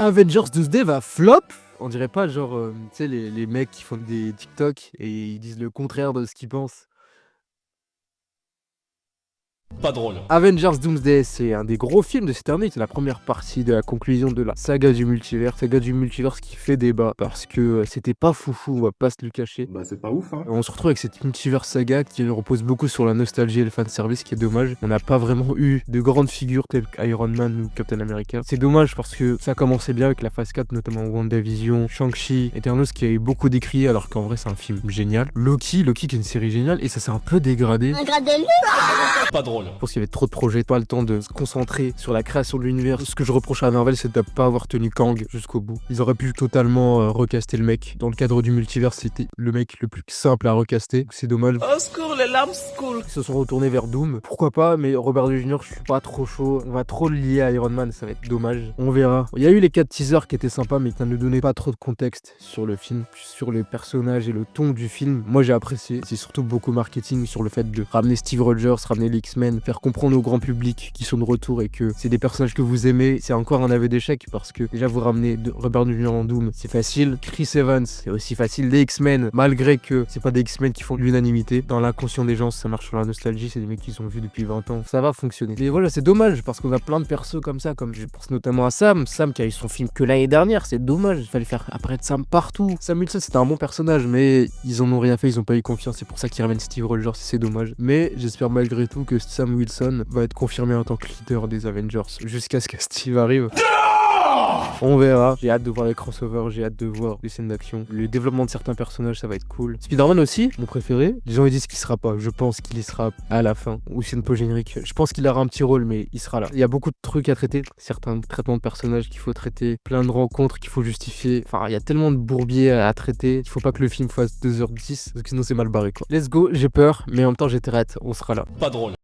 Avengers Doomsday va flop? On dirait pas genre, tu sais les mecs qui font des TikTok et ils disent le contraire de ce qu'ils pensent. Pas drôle. Avengers Doomsday, c'est un des gros films de cette année. C'est la première partie de la conclusion de la saga du multivers. Saga du multivers qui fait débat parce que c'était pas foufou, on va pas se le cacher. Bah c'est pas ouf hein. On se retrouve avec cette multivers saga qui repose beaucoup sur la nostalgie et le fanservice, qui est dommage. On n'a pas vraiment eu de grandes figures telles qu'Iron Man ou Captain America. C'est dommage parce que ça commençait bien avec la phase 4, notamment WandaVision, Shang-Chi, Eternals qui a eu beaucoup décrié alors qu'en vrai c'est un film génial. Loki qui est une série géniale et ça s'est un peu dégradé. Pas drôle. Je pense qu'il y avait trop de projets, pas le temps de se concentrer sur la création de l'univers. Ce que je reproche à Marvel, c'est de ne pas avoir tenu Kang jusqu'au bout. Ils auraient pu totalement recaster le mec. Dans le cadre du multivers, c'était le mec le plus simple à recaster. C'est dommage. Au secours, les lames school. Ils se sont retournés vers Doom. Pourquoi pas, mais Robert Downey Jr., je suis pas trop chaud. On va trop le lier à Iron Man, ça va être dommage. On verra. Il y a eu les 4 teasers qui étaient sympas, mais qui ne donnaient pas trop de contexte sur le film, sur les personnages et le ton du film. Moi, j'ai apprécié. C'est surtout beaucoup marketing sur le fait de ramener Steve Rogers, ramener les X-Men, faire comprendre au grand public qui sont de retour et que c'est des personnages que vous aimez. C'est encore un aveu d'échec parce que déjà vous ramenez Robert Downey Jr. en Doom, c'est facile. Chris Evans, c'est aussi facile. Les X-Men, malgré que c'est pas des X-Men qui font l'unanimité. Dans l'inconscient des gens, ça marche sur la nostalgie, c'est des mecs qui sont vus depuis 20 ans. Ça va fonctionner. Mais voilà, c'est dommage parce qu'on a plein de persos comme ça, comme je pense notamment à Sam qui a eu son film que l'année dernière. C'est dommage, il fallait faire apparaître Sam partout. Sam Wilson, c'était un bon personnage, mais ils en ont rien fait, ils ont pas eu confiance. C'est pour ça qu'ils ramènent Steve Rogers, c'est dommage. Mais j'espère malgré tout que Sam Wilson va être confirmé en tant que leader des Avengers jusqu'à ce que Steve arrive. On verra. J'ai hâte de voir les crossovers, j'ai hâte de voir les scènes d'action. Le développement de certains personnages, ça va être cool. Spider-Man aussi, mon préféré. Les gens ils disent qu'il sera pas. Je pense qu'il y sera à la fin. Ou c'est une peu générique. Je pense qu'il aura un petit rôle, mais il sera là. Il y a beaucoup de trucs à traiter. Certains traitements de personnages qu'il faut traiter. Plein de rencontres qu'il faut justifier. Enfin, il y a tellement de bourbiers à traiter. Il faut pas que le film fasse 2h10. Parce que sinon c'est mal barré quoi. Let's go, j'ai peur, mais en même temps j'ai très hâte. On sera là. Pas drôle.